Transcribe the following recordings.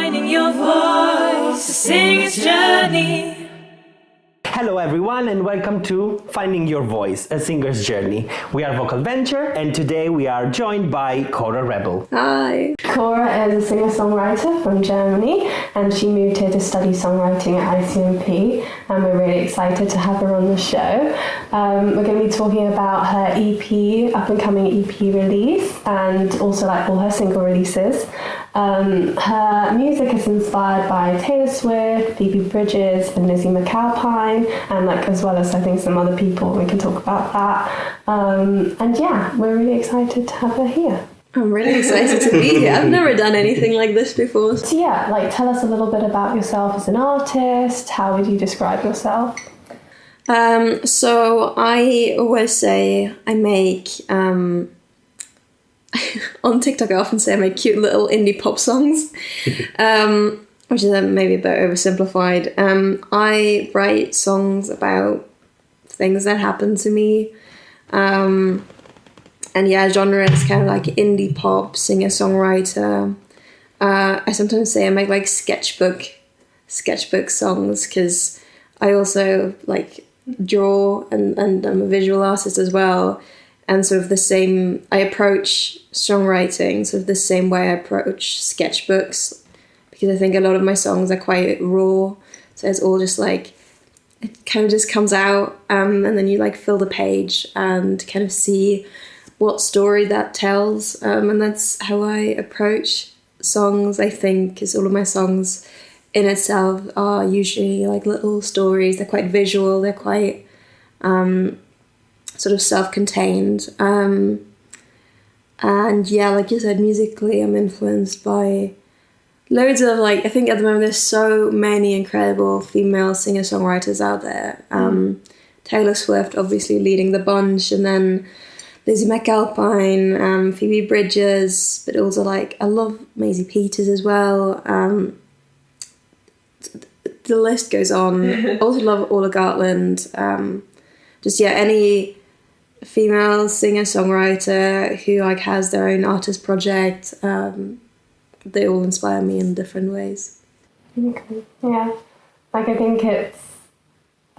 finding your voice, a singer's journey. Hello everyone and welcome to Finding Your Voice, a Singer's Journey. We are Vocal Venture and today we are joined by Cora Rebel. Hi. Cora is a singer-songwriter from Germany and she moved here to study songwriting at ICMP and we're really excited to have her on the show. We're going to be talking about her EP, up-and-coming EP release and also like all her single releases. Her music is inspired by Taylor Swift, Phoebe Bridgers and Lizzie McAlpine and like as well as I think some other people. We can talk about that. And yeah, we're really excited to have her here. I'm really excited to be here. I've never done anything like this before. So yeah, like tell us a little bit about yourself as an artist. How would you describe yourself? So I always say I make, on TikTok I often say I make cute little indie pop songs, which is maybe a bit oversimplified. I write songs about things that happen to me. And yeah, genre is kind of like indie pop, singer-songwriter. I sometimes say I make like sketchbook songs because I also like draw and I'm a visual artist as well. And sort of I approach songwriting sort of the same way I approach sketchbooks because I think a lot of my songs are quite raw. So it's all just like, it kind of just comes out and then you like fill the page and kind of see what story that tells, and that's how I approach songs, I think, because all of my songs in itself are usually like little stories. They're quite visual, they're quite sort of self-contained, and yeah, like you said, musically I'm influenced by loads of like, I think at the moment there's so many incredible female singer-songwriters out there. Taylor Swift obviously leading the bunch, and then Lizzie McAlpine, Phoebe Bridgers, but also like I love Maisie Peters as well. The list goes on. I also love Orla Gartland. Just yeah, any female singer-songwriter who like has their own artist project. They all inspire me in different ways. Okay. Yeah, like I think I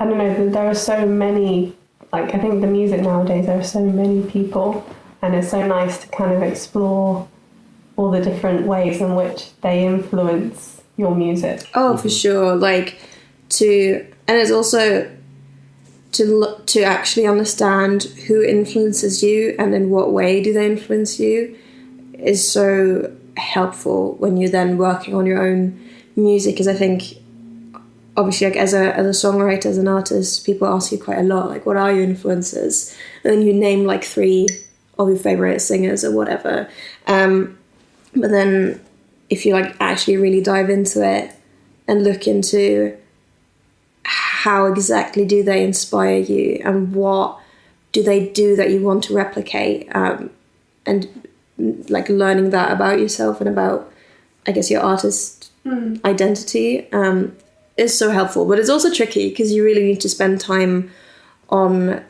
don't know, there are so many. Like, I think the music nowadays, there are so many people, and it's so nice to kind of explore all the different ways in which they influence your music. Oh, for sure. Like, and it's also to actually understand who influences you and in what way do they influence you is so helpful when you're then working on your own music, because I think obviously, like as a songwriter, as an artist, people ask you quite a lot, like, what are your influences? And then you name like 3 of your favorite singers or whatever. But then if you like actually really dive into it and look into how exactly do they inspire you and what do they do that you want to replicate, and like learning that about yourself and about, I guess, your artist identity, is so helpful, but it's also tricky because you really need to spend time on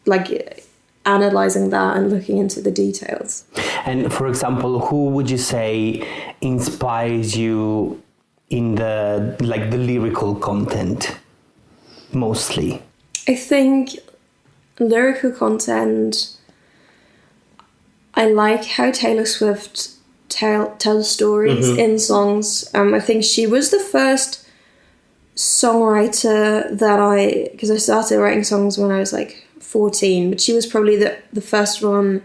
like analyzing that and looking into the details. And for example, who would you say inspires you in the lyrical content mostly? I think lyrical content, I like how Taylor Swift tells stories in songs. I think she was the first songwriter that because I started writing songs when I was like 14, but she was probably the first one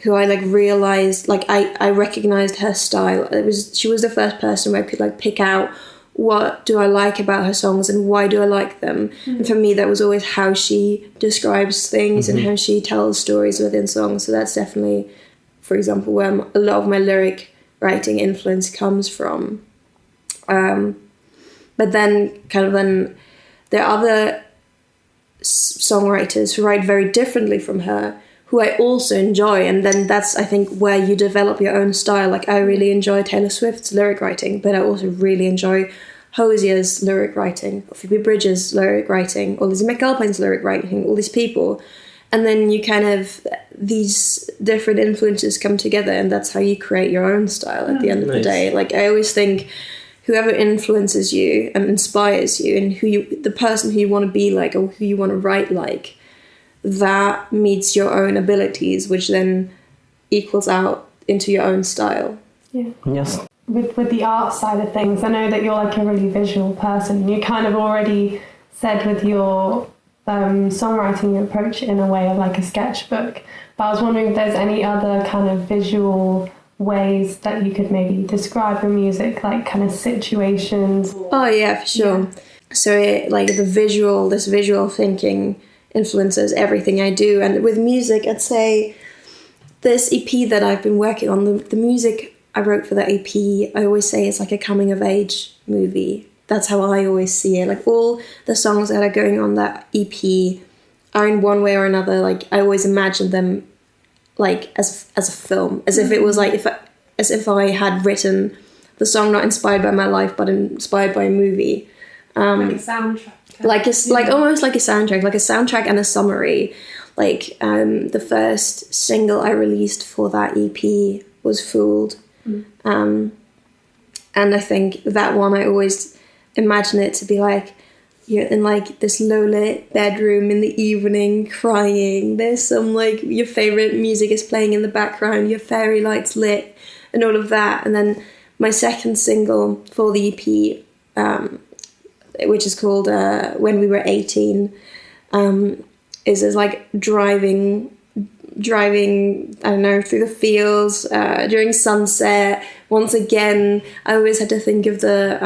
who I like realized, like I recognized her style. She was the first person where I could like pick out what do I like about her songs and why do I like them. And for me that was always how she describes things and how she tells stories within songs. So that's definitely, for example, where a lot of my lyric writing influence comes from. But then there are other songwriters who write very differently from her, who I also enjoy. And then that's, I think, where you develop your own style. Like I really enjoy Taylor Swift's lyric writing, but I also really enjoy Hosier's lyric writing, or Phoebe Bridgers' lyric writing, or Lizzie McAlpine's lyric writing, all these people. and then you kind of, these different influences come together, and that's how you create your own style at the end of the day. Like, I always think whoever influences you and inspires you, and the person who you want to be like, or who you want to write like, that meets your own abilities, which then equals out into your own style. Yeah. Yes. With the art side of things, I know that you're like a really visual person. You kind of already said with your songwriting, you approach it in a way of like a sketchbook. But I was wondering if there's any other kind of visual ways that you could maybe describe your music, like kind of situations. Oh yeah, for sure. Yeah. So this visual thinking influences everything I do. And with music, I'd say this EP that I've been working on, the music I wrote for that EP, I always say it's like a coming of age movie. That's how I always see it. Like, all the songs that are going on that EP are in one way or another. Like, I always imagine them like as a film, as if it was like as if I had written the song not inspired by my life but inspired by a movie. Like a soundtrack. Like almost like a soundtrack and a summary. Like, the first single I released for that EP was Fooled. And I think that one, I always imagine it to be like, you're in like this low-lit bedroom in the evening crying. There's some like, your favourite music is playing in the background, your fairy lights lit and all of that. And then my second single for the EP, which is called When We Were 18, is like driving, I don't know, through the fields during sunset. Once again, I always had to think of the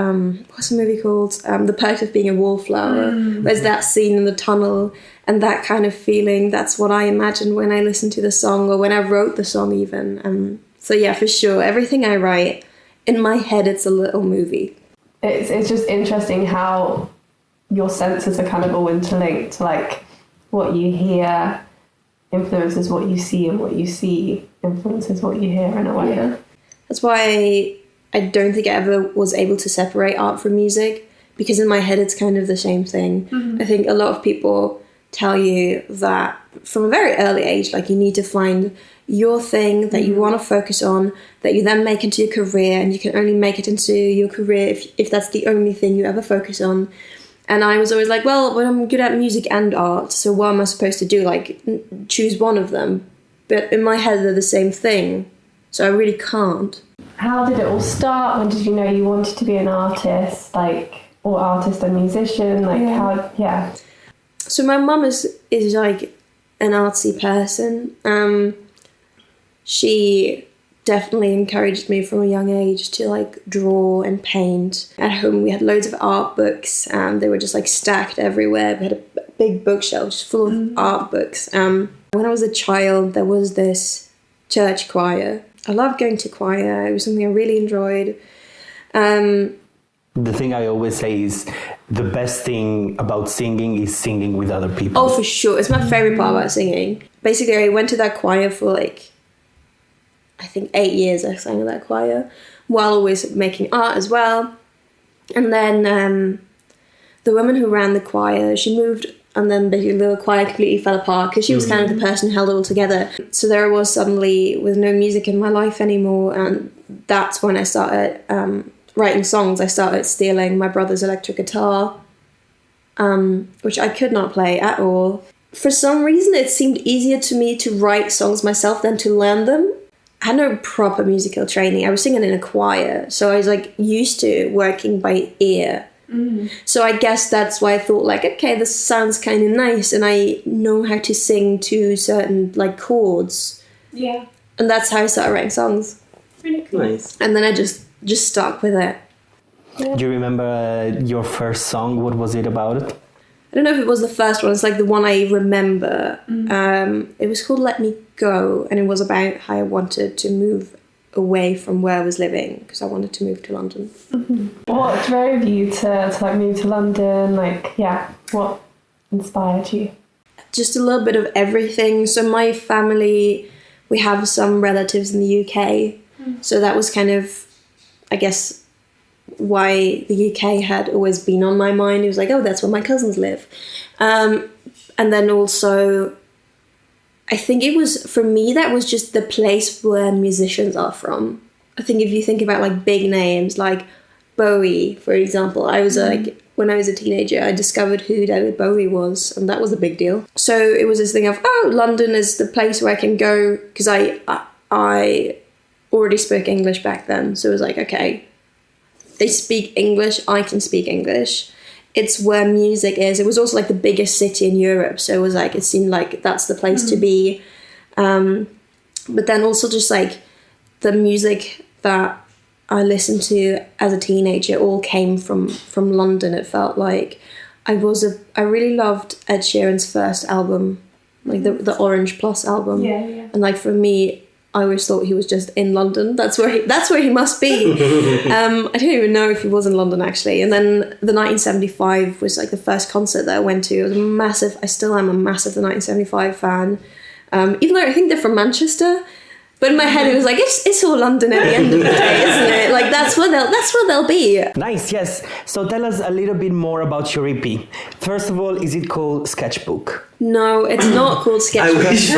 what's the movie called? The Perks of Being a Wallflower. There's that scene in the tunnel and that kind of feeling. That's what I imagined when I listened to the song, or when I wrote the song even. So yeah, for sure, everything I write, in my head it's a little movie. It's just interesting how your senses are kind of all interlinked. Like, what you hear influences what you see, and what you see influences what you hear, in a way. Yeah. That's why I don't think I ever was able to separate art from music, because in my head it's kind of the same thing. I think a lot of people tell you that from a very early age, like, you need to find your thing that you want to focus on, that you then make into your career, and you can only make it into your career if that's the only thing you ever focus on. And I was always like, well, I'm good at music and art, so what am I supposed to do? Like, choose one of them. But in my head, they're the same thing, so I really can't. How did it all start? When did you know you wanted to be an artist, like, or artist and musician? Like, So my mum is like an artsy person. She definitely encouraged me from a young age to like draw and paint. At home we had loads of art books, and they were just like stacked everywhere. We had a big bookshelf just full of art books. When I was a child, there was this church choir. I loved going to choir. It was something I really enjoyed. The thing I always say is the best thing about singing is singing with other people. Oh, for sure. It's my favourite part about singing. Basically, I went to that choir for like, I think 8 years I sang in that choir, while always making art as well. And then the woman who ran the choir, she moved, and then basically the choir completely fell apart, because she was kind of the person who held it all together. So there I was suddenly with no music in my life anymore, and that's when I started writing songs. I started stealing my brother's electric guitar, which I could not play at all. For some reason, it seemed easier to me to write songs myself than to learn them. I had no proper musical training. I was singing in a choir, so I was like used to working by ear. So I guess that's why I thought like, okay, this sounds kind of nice, and I know how to sing to certain like chords. Yeah. And that's how I started writing songs. Really cool. Nice. And then I just stuck with it. Do you remember your first song? What was it about? I don't know if it was the first one. It's like the one I remember. It was called Let Me Go, and it was about how I wanted to move away from where I was living, because I wanted to move to London. What drove you to like move to London? Like, yeah, what inspired you? Just a little bit of everything. So my family, we have some relatives in the UK. So that was kind of, I guess, why the UK had always been on my mind. It was like, oh, that's where my cousins live. And then also I think it was, for me, that was just the place where musicians are from. I think if you think about like big names like Bowie, for example, I was like, when I was a teenager, I discovered who David Bowie was, and that was a big deal. So it was this thing of, oh, London is the place where I can go, because I already spoke English back then. So it was like, okay, they speak English, I can speak English. It's where music is. It was also like the biggest city in Europe, so it was like, it seemed like that's the place to be. But then also just like the music that I listened to as a teenager all came from London. It felt like I really loved Ed Sheeran's first album, like the Orange Plus album. Yeah. And like for me, I always thought he was just in London. That's where he must be. I don't even know if he was in London actually. And then the 1975 was like the first concert that I went to. It was massive. I still am a massive The 1975 fan. Even though I think they're from Manchester. But in my head, it was like, it's all London at the end of the day, isn't it? Like, that's where they'll be. Nice, yes. So tell us a little bit more about your EP. First of all, is it called Sketchbook? No, it's not called Sketchbook. I wish.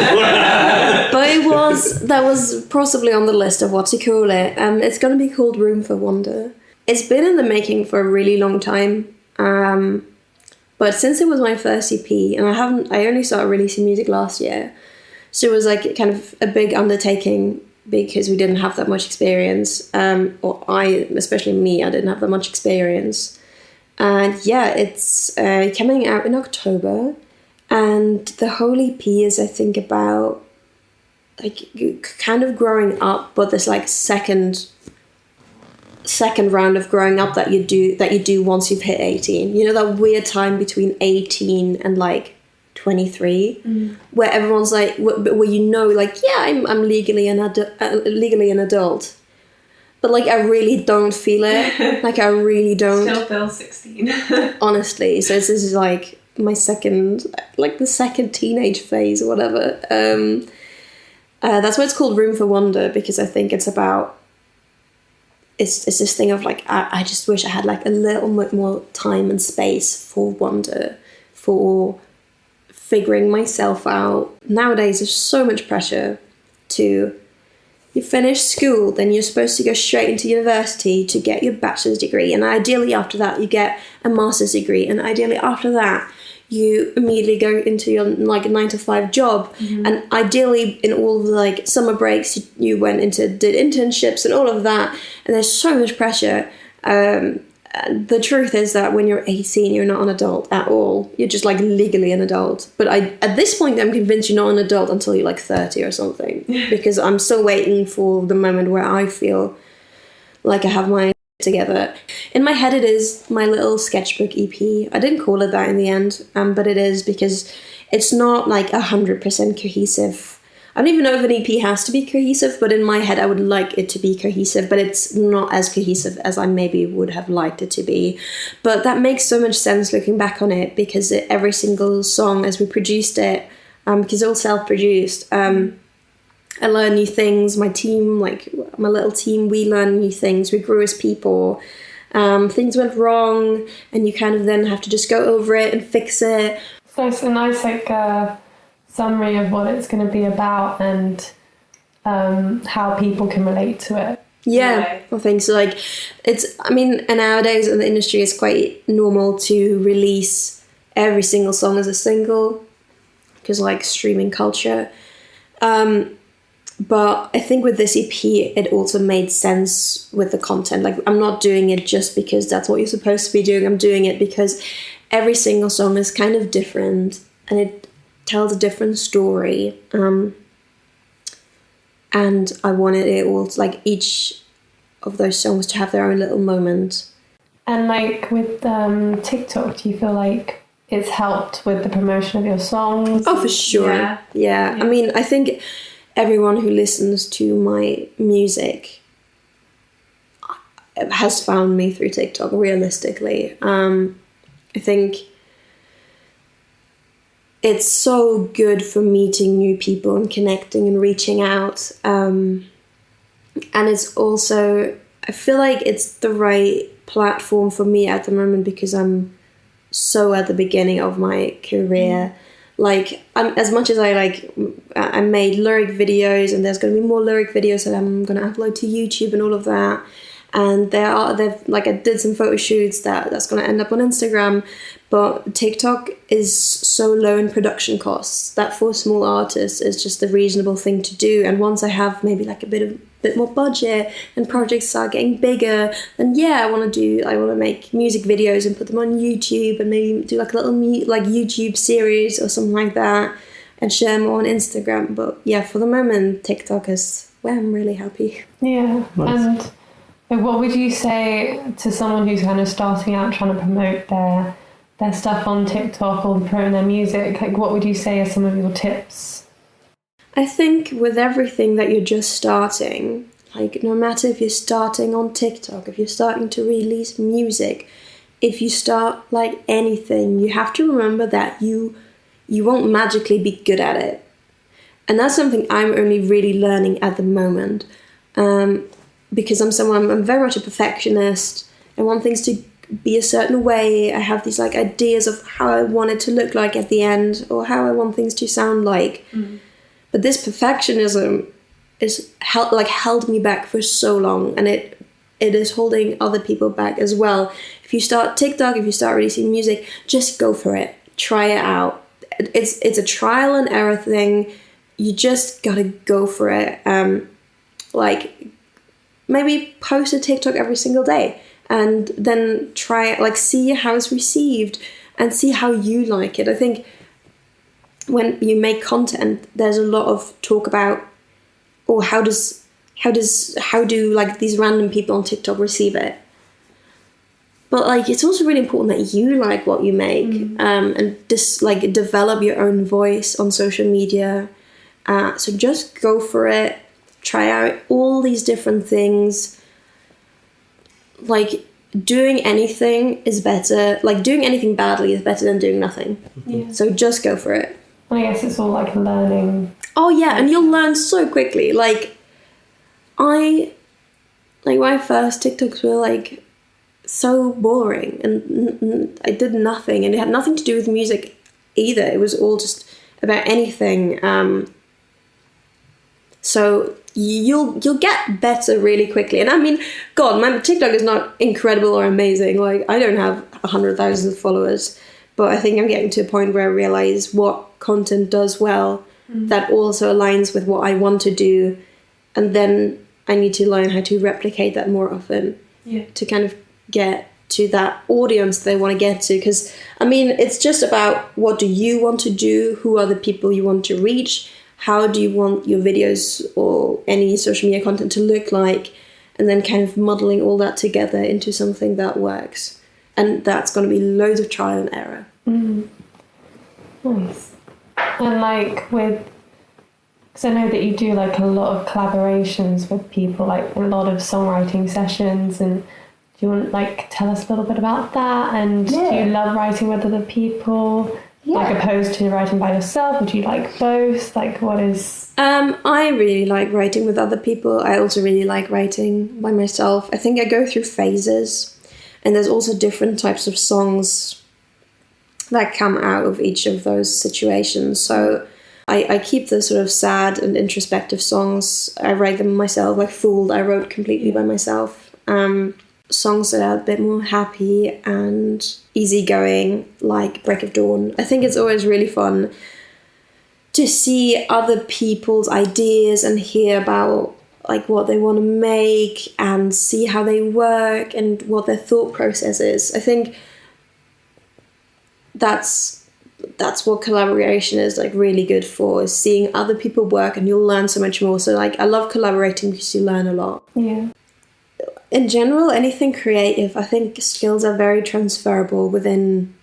But that was possibly on the list of what to call it. It's going to be called Room for Wonder. It's been in the making for a really long time. But since it was my first EP, and I only started releasing music last year, so it was like kind of a big undertaking because we didn't have that much experience. Especially me, I didn't have that much experience. And yeah, it's coming out in October. And the whole EP is, I think, about like kind of growing up, but this like second round of growing up that you do once you've hit 18. You know, that weird time between 18 and like 23, where everyone's like, where you know, like, yeah, I'm legally an adult, but like I really don't feel it. Like I really don't. Still feel 16. Honestly, so this is like my the second teenage phase or whatever. That's why it's called Room for Wonder, because I think it's about. It's this thing of like I just wish I had like a little bit more time and space for wonder, for figuring myself out. Nowadays there's so much pressure to, you finish school, then you're supposed to go straight into university to get your bachelor's degree, and ideally after that you get a master's degree, and ideally after that you immediately go into your like a 9-to-5 job, and ideally in all of the like summer breaks you did internships and all of that, and there's so much pressure. The truth is that when you're 18, you're not an adult at all. You're just like legally an adult. But at this point, I'm convinced you're not an adult until you're like 30 or something. Because I'm still waiting for the moment where I feel like I have my together. In my head, it is my little sketchbook EP. I didn't call it that in the end, but it is because it's not like 100% cohesive. I don't even know if an EP has to be cohesive, but in my head I would like it to be cohesive, but it's not as cohesive as I maybe would have liked it to be. But that makes so much sense looking back on it, because every single song as we produced it, because it's all self-produced, I learned new things. My team, like my little team, we learned new things. We grew as people. Things went wrong, and you kind of then have to just go over it and fix it. So it's a nice summary of what it's going to be about and how people can relate to it. Yeah, I think so. Like, and nowadays in the industry it's quite normal to release every single song as a single, because like streaming culture. But I think with this EP, it also made sense with the content. Like, I'm not doing it just because that's what you're supposed to be doing. I'm doing it because every single song is kind of different, and it tells a different story. And I wanted it all to, like, each of those songs to have their own little moment. And like with TikTok, do you feel like it's helped with the promotion of your songs? Oh, for sure. Yeah. I mean, I think everyone who listens to my music has found me through TikTok, realistically. I think it's so good for meeting new people and connecting and reaching out. And it's also, I feel like it's the right platform for me at the moment, because I'm so at the beginning of my career. like as much as I made lyric videos, and there's going to be more lyric videos that I'm going to upload to YouTube and all of that. And I did some photo shoots that's going to end up on Instagram, but TikTok is so low in production costs that for small artists is just the reasonable thing to do. And once I have maybe like a bit more budget and projects start getting bigger, then I want to make music videos and put them on YouTube, and maybe do like a little YouTube series or something like that, and share more on Instagram. But for the moment, TikTok is where I'm really happy. Yeah. Nice. And what would you say to someone who's kind of starting out trying to promote their stuff on TikTok or promote their music? Like, what would you say are some of your tips? I think with everything that you're just starting, like no matter if you're starting on TikTok, if you're starting to release music, if you start like anything, you have to remember that you won't magically be good at it. And that's something I'm only really learning at the moment. Because I'm very much a perfectionist. I want things to be a certain way. I have these like ideas of how I want it to look like at the end, or how I want things to sound like. But this perfectionism is held me back for so long, and it is holding other people back as well. If you start TikTok, if you start releasing music, just go for it. Try it out. It's a trial and error thing. You just gotta go for it. Maybe post a TikTok every single day, and then try it, see how it's received and see how you like it. I think when you make content, there's a lot of talk about, or how do these random people on TikTok receive it? But it's also really important that you like what you make, and just develop your own voice on social media. So just go for it. Try out all these different things. Doing anything is better. Doing anything badly is better than doing nothing. Yeah. So just go for it. I guess it's all learning. Oh yeah, and you'll learn so quickly. My first TikToks were so boring, and I did nothing, and it had nothing to do with music either. It was all just about anything. So you'll get better really quickly. And I mean, God, my TikTok is not incredible or amazing. I don't have 100,000 followers, but I think I'm getting to a point where I realize what content does well, that also aligns with what I want to do, and then I need to learn how to replicate that more often, to kind of get to that audience they want to get to. Because I mean, it's just about, what do you want to do? Who are the people you want to reach? How do you want your videos or any social media content to look like? And then kind of modeling all that together into something that works. And that's going to be loads of trial and error. Nice. And because I know that you do a lot of collaborations with people, a lot of songwriting sessions, and do you want tell us a little bit about that? And do you love writing with other people? Opposed to writing by yourself? Would you like both? What is... I really like writing with other people. I also really like writing by myself. I think I go through phases, and there's also different types of songs that come out of each of those situations. So I keep the sort of sad and introspective songs. I write them myself, Fooled, I wrote completely by myself. Songs that are a bit more happy and easygoing, like Break of Dawn. I think it's always really fun to see other people's ideas and hear about what they want to make, and see how they work and what their thought process is. I think that's what collaboration is really good for, is seeing other people work, and you'll learn so much more. So I love collaborating because you learn a lot. Yeah. In general, anything creative, I think skills are very transferable within...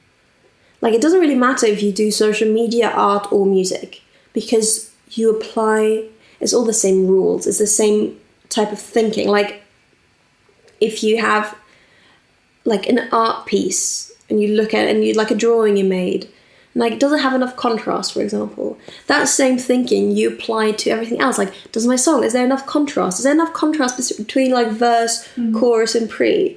it doesn't really matter if you do social media, art, or music, because you apply... It's all the same rules. It's the same type of thinking. If you have, an art piece, and you look at it, and you a drawing you made, and it doesn't have enough contrast, for example. That same thinking you apply to everything else. Does my song, is there enough contrast? Is there enough contrast between verse, chorus, and pre?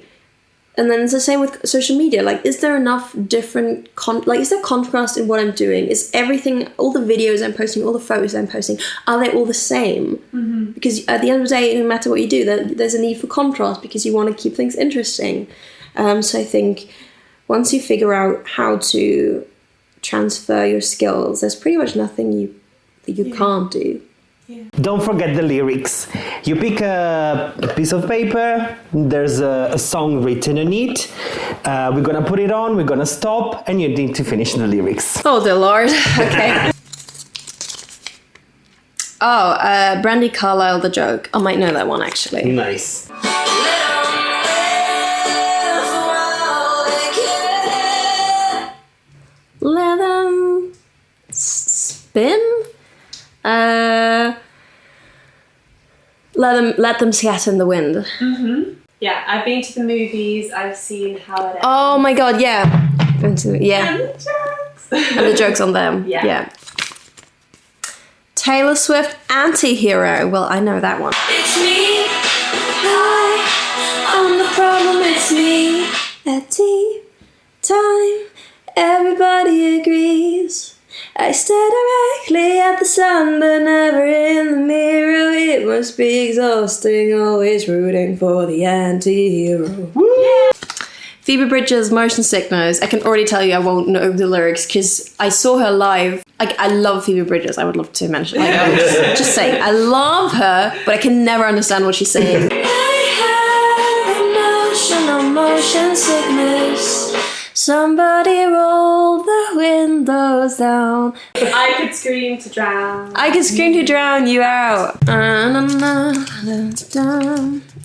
And then it's the same with social media. Like, is there enough different is there contrast in what I'm doing? Is everything, all the videos I'm posting, all the photos I'm posting, are they all the same? Mm-hmm. Because at the end of the day, no matter what you do, there's a need for contrast because you want to keep things interesting. So I think once you figure out how to transfer your skills, there's pretty much nothing you can't do. Yeah. Don't forget the lyrics. You pick a piece of paper, there's a song written on it. We're gonna put it on, we're gonna stop, and you need to finish the lyrics. Oh, dear Lord. Okay. Brandy Carlisle, The Joke. I might know that one, actually. Nice. Let them spin? Let them scatter in the wind. Mm-hmm. Yeah, I've been to the movies. I've seen how it ends. Oh my god, yeah. And the jokes. And the joke's on them. Yeah. Taylor Swift, Anti-Hero. Well, I know that one. It's me. Hi, I'm the problem. It's me. At tea time, everybody agrees. I stare directly at the sun, but never in the mirror. It must be exhausting, always rooting for the anti-hero. Yeah. Phoebe Bridgers, Motion Sickness. I can already tell you I won't know the lyrics because I saw her live. I love Phoebe Bridgers. I would love to mention. I'm just saying, I love her, but I can never understand what she's saying. I have emotional motion sickness. Somebody roll the windows down. I could scream to drown. I could scream to drown you out.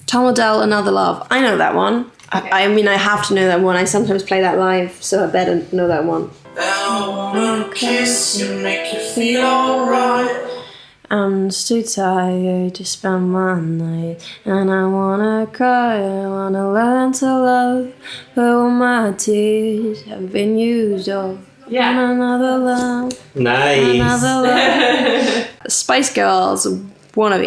Tom Odell, Another Love. I know that one. Okay. I mean, I have to know that one. I sometimes play that live, so I better know that one. I wanna kiss you, make you feel alright. I'm just too tired to spend my night, and I wanna cry, I wanna learn to love, but all my tears have been used up on another love. Nice. Another love. Spice Girls, Wannabe.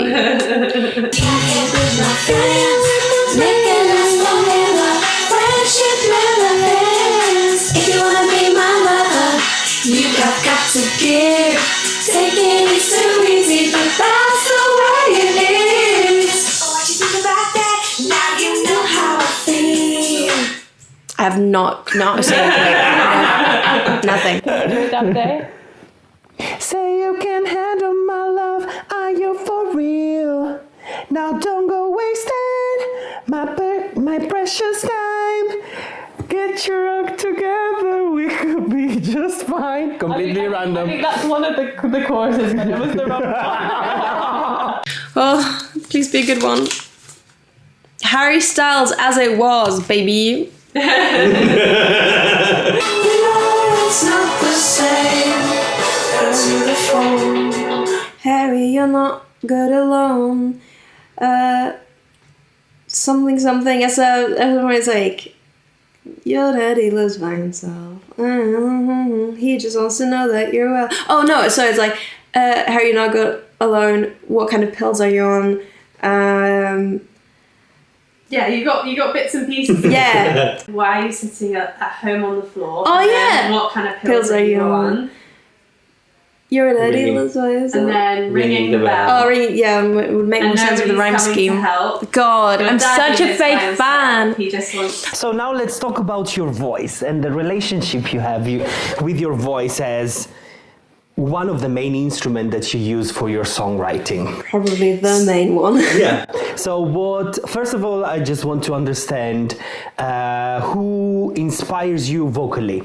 If you wanna be my lover, you got to give. Taking it so easy, but that's the way it is. Oh, what you think about that? Now you know how I feel. I have not seen it. Nothing. That day. Say you can handle my love, are you for real? Now don't go wasting my precious time. Get your act together, we could be just fine. Completely random. I think that's one of the choruses, but it was the wrong one. Oh, please be a good one. Harry Styles, As It Was, baby. You know it's not the same as before. Harry, you're not good alone. Something. Everyone's like, your daddy lives by himself. He just wants to know that you're well. Oh no, so it's like, Harry, you're not good alone. What kind of pills are you on? Yeah, you got bits and pieces. Yeah. Why are you sitting at home on the floor? Oh and yeah. then what kind of pills are you on? Your daddy lives by himself. And then ringing the bell. Oh, ringing. Yeah, it would make more sense with the rhyme scheme. God, I'm such a fake fan. He just wants. So now let's talk about your voice and the relationship you have with your voice as one of the main instruments that you use for your songwriting. Probably the main one. Yeah. So first of all, I just want to understand who inspires you vocally.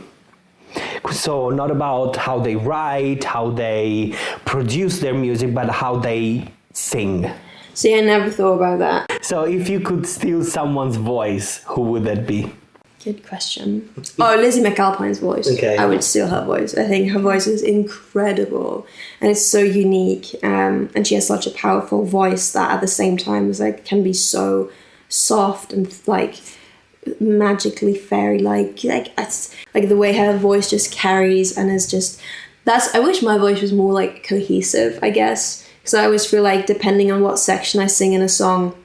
So not about how they write, how they produce their music, but how they sing. See, I never thought about that. So if you could steal someone's voice, who would that be? Good question. Oh, Lizzie McAlpine's voice. Okay. I would steal her voice. I think her voice is incredible. And it's so unique. And she has such a powerful voice that at the same time is like can be so soft and like magically fairy-like. It's like the way her voice just carries and is just... I wish my voice was more like cohesive, I guess. Because I always feel like depending on what section I sing in a song,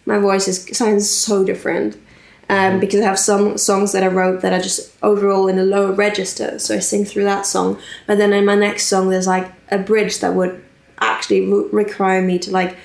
my voice sounds so different. because I have some songs that I wrote that are just overall in a lower register, so I sing through that song. But then in my next song, there's like a bridge that would actually require me to like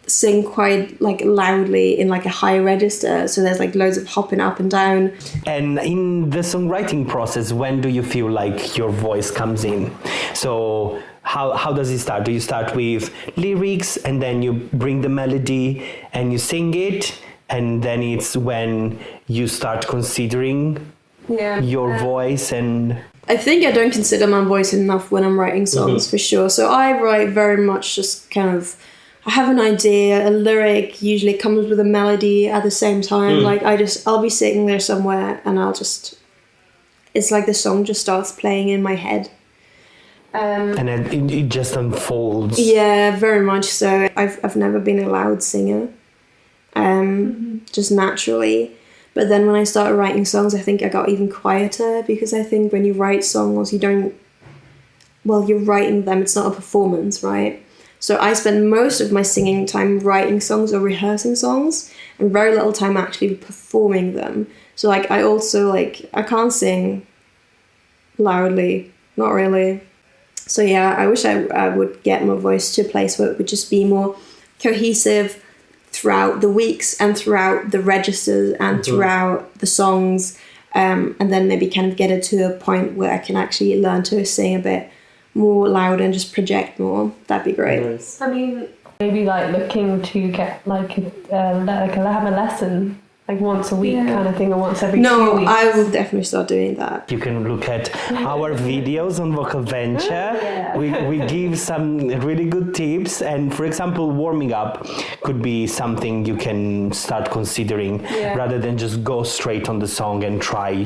sing quite like loudly in like a high register, so there's like loads of hopping up and down. And in the songwriting process, when do you feel like your voice comes in? So how does it start? Do you start with lyrics and then you bring the melody and you sing it, and then it's when you start considering your voice? And I think I don't consider my voice enough when I'm writing songs, for sure. So I write very much just kind of, I have an idea, a lyric usually comes with a melody at the same time. Like I'll be sitting there somewhere and it's like the song just starts playing in my head. And then it just unfolds. Yeah, very much so. I've never been a loud singer, just naturally. But then when I started writing songs, I think I got even quieter, because I think when you write songs, you're writing them, it's not a performance, right? So I spend most of my singing time writing songs or rehearsing songs, and very little time actually performing them. So like I also I can't sing loudly, not really. So yeah, I wish I would get my voice to a place where it would just be more cohesive throughout the weeks and throughout the registers and throughout the songs, and then maybe kind of get it to a point where I can actually learn to sing a bit more loud and just project more. That'd be great. Nice. I mean, maybe like looking to get like have a lesson like once a week kind of thing, or once every 2 weeks. I will definitely start doing that. You can look at our videos on Vocal Venture. We give some really good tips, and for example, warming up could be something you can start considering rather than just go straight on the song and try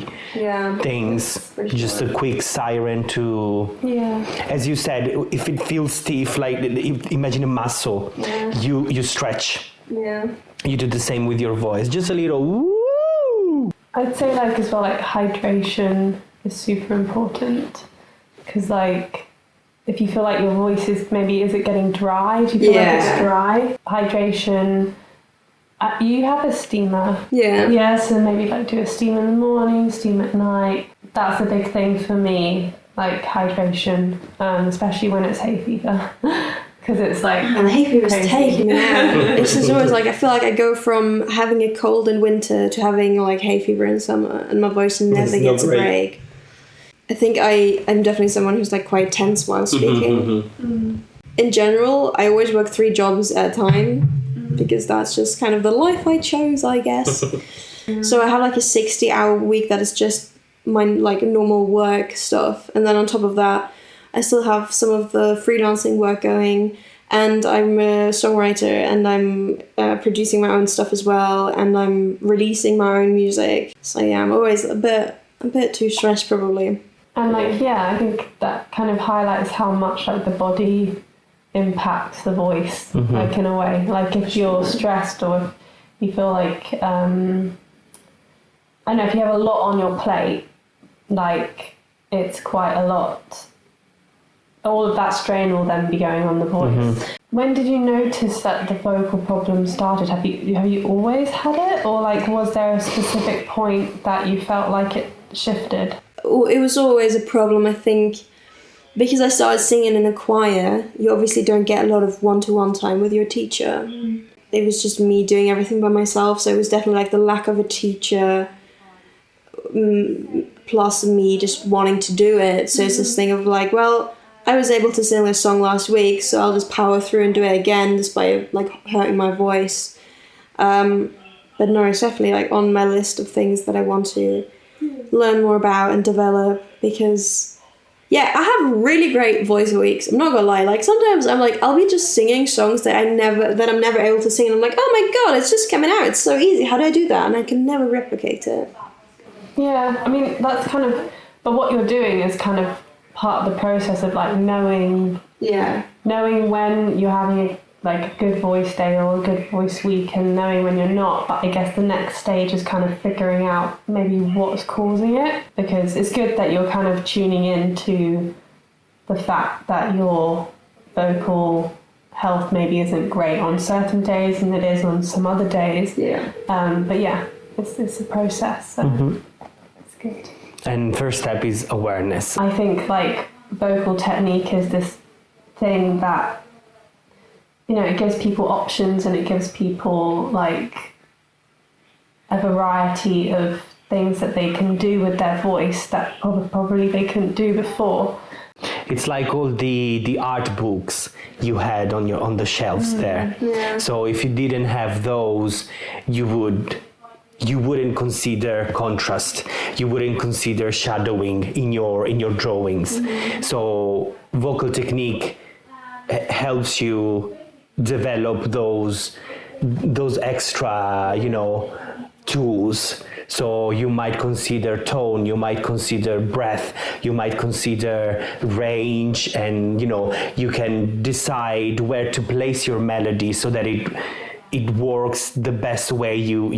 things. Just a quick siren to, as you said, if it feels stiff, like imagine a muscle, you stretch. Yeah. You do the same with your voice, just a little woo. I'd say like as well, like hydration is super important, because like if you feel like your voice is it getting dry? Do you feel like it's dry? Hydration. You have a steamer. Yeah, so maybe like do a steam in the morning, steam at night. That's a big thing for me, like hydration, especially when it's hay fever. Because it's like... And the hay fever's taking me out. It's just always like, I feel like I go from having a cold in winter to having like hay fever in summer, and my voice never gets a break. I think I'm definitely someone who's like quite tense while speaking. In general, I always work 3 jobs at a time, because that's just kind of the life I chose, I guess. So I have like a 60-hour week that is just my like normal work stuff, and then on top of that, I still have some of the freelancing work going, and I'm a songwriter, and I'm producing my own stuff as well, and I'm releasing my own music. So yeah, I'm always a bit too stressed probably. And like, I think that kind of highlights how much like the body impacts the voice, like in a way. Like if you're stressed, or if you feel like, I don't know, if you have a lot on your plate, like it's quite a lot. All of that strain will then be going on the voice. When did you notice that the vocal problem started? Have you always had it, or like was there a specific point that you felt like it shifted? It was always a problem, I think, because I started singing in a choir. You obviously don't get a lot of one-to-one time with your teacher. It was just me doing everything by myself, so it was definitely like the lack of a teacher plus me just wanting to do it. So it's this thing of like, well, I was able to sing this song last week, so I'll just power through and do it again despite like hurting my voice. But no, it's definitely like on my list of things that I want to learn more about and develop, because I have really great voice weeks. I'm not gonna lie. Like sometimes I'll be just singing songs that I'm never able to sing, and I'm like, oh my god, it's just coming out. It's so easy. How do I do that? And I can never replicate it. Yeah, I mean that's kind of. But what you're doing is kind of part of the process of like knowing when you're having a good voice day or a good voice week, and knowing when you're not. But I guess the next stage is kind of figuring out maybe what's causing it, because it's good that you're kind of tuning into the fact that your vocal health maybe isn't great on certain days and it is on some other days. But it's a process. So it's good. And first step is awareness. I think like vocal technique is this thing that, you know, it gives people options and it gives people like a variety of things that they can do with their voice that probably they couldn't do before. It's like all the art books you had on the shelves there. Yeah. So if you didn't have those, you wouldn't consider contrast. You wouldn't consider shadowing in your drawings. So vocal technique helps you develop those extra, tools. So you might consider tone, you might consider breath, you might consider range, and you can decide where to place your melody so that it works the best way you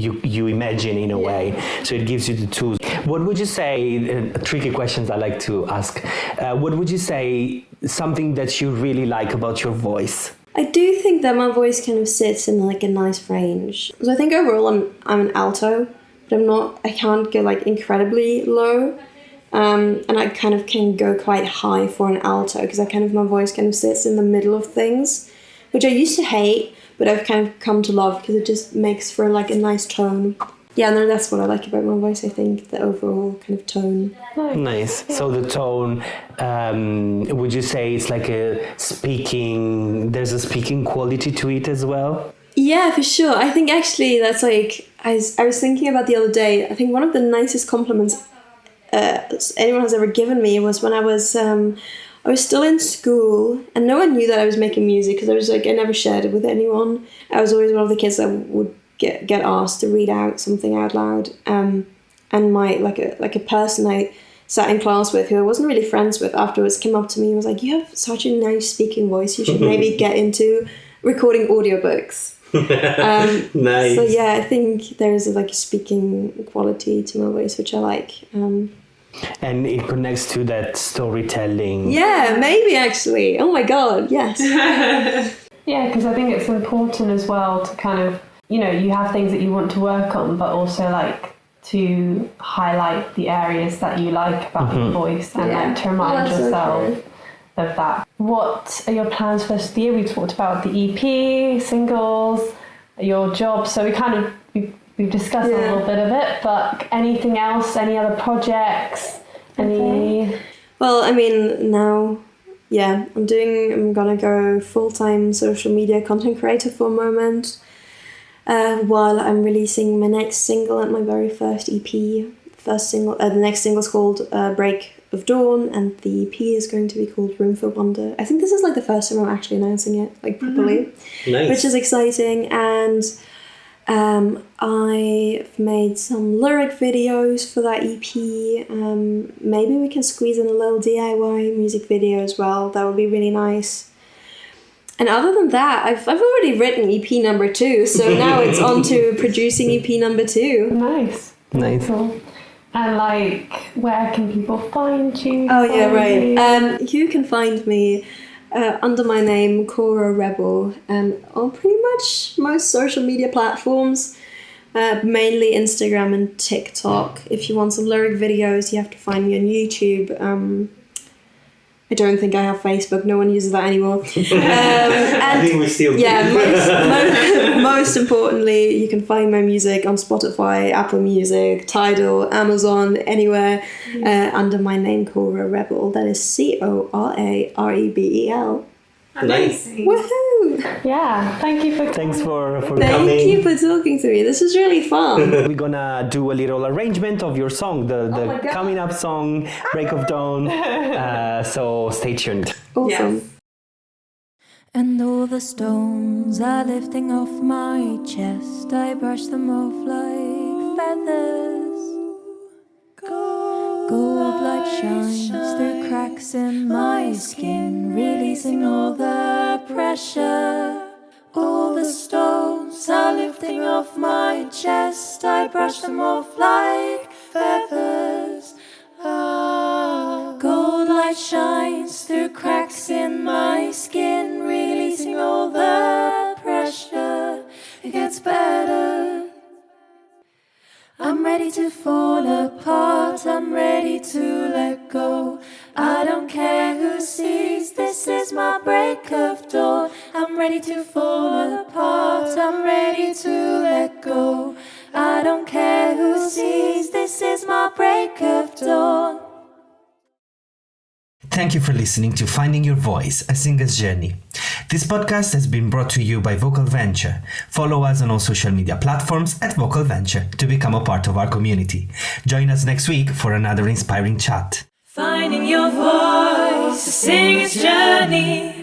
imagine in a way. So it gives you the tools. What would you say, tricky questions I like to ask, what would you say something that you really like about your voice? I do think that my voice kind of sits in like a nice range. So I think overall I'm an alto, but I can't go like incredibly low. And I kind of can go quite high for an alto because my voice kind of sits in the middle of things, which I used to hate, but I've kind of come to love because it just makes for like a nice tone. Yeah, no, that's what I like about my voice, I think, the overall kind of tone. Nice. So the tone, would you say it's like there's a speaking quality to it as well? Yeah, for sure. I think actually that's like, I was thinking about the other day, I think one of the nicest compliments anyone has ever given me was when I was still in school and no one knew that I was making music because I never shared it with anyone. I was always one of the kids that would get asked to read out something out loud. And my like a person I sat in class with who I wasn't really friends with afterwards came up to me and was like, "You have such a nice speaking voice. You should maybe get into recording audiobooks." Nice. So yeah, I think there's a speaking quality to my voice which I like. And it connects to that storytelling. Yeah, maybe actually. Oh my god, yes. Yeah, because I think it's important as well to kind of, you have things that you want to work on, but also like to highlight the areas that you like about your voice and like to remind yourself of that. What are your plans for the year? We talked about the EP, singles, your job. So we've discussed a little bit of it, but anything else? Any other projects? Well, I mean, now, I'm gonna go full-time social media content creator for a moment, while I'm releasing my next single and my very first EP. The next single is called Break of Dawn, and the EP is going to be called Room for Wonder. I think this is like the first time I'm actually announcing it, like properly, which is exciting. And I've made some lyric videos for that EP. Maybe we can squeeze in a little DIY music video as well. That would be really nice. And other than that, I've already written EP number 2, so now it's on to producing EP number 2. Nice. Cool. And where can people find you? Oh yeah, right. You can find me under my name, Cora Rebel, on pretty much most social media platforms, mainly Instagram and TikTok. If you want some lyric videos, you have to find me on YouTube. I don't think I have Facebook. No one uses that anymore. And I think we still do. Yeah, most importantly, you can find my music on Spotify, Apple Music, Tidal, Amazon, anywhere, under my name, Cora Rebel. That is CORAREBEL. Nice. Woohoo! Yeah, thank you for Thanks for coming. Thank you for talking to me. This was really fun. We're gonna do a little arrangement of your song, the coming up song, Break of Dawn. So stay tuned. Awesome. Yes. And all the stones are lifting off my chest. I brush them off like feathers. Gold light shines through cracks in my skin, releasing all the pressure. All the stones are lifting off my chest. I brush them off like feathers. Gold light shines through cracks in my skin, releasing all the pressure. It gets better. ready to fall apart, I'm ready to let go. I don't care who sees, this is my break of dawn. I'm ready to fall apart, I'm ready to let go. I don't care who sees, this is my break of dawn. Thank you for listening to Finding Your Voice, a singer's journey. This podcast has been brought to you by Vocal Venture. Follow us on all social media platforms at Vocal Venture to become a part of our community. Join us next week for another inspiring chat. Finding your voice, a singer's journey.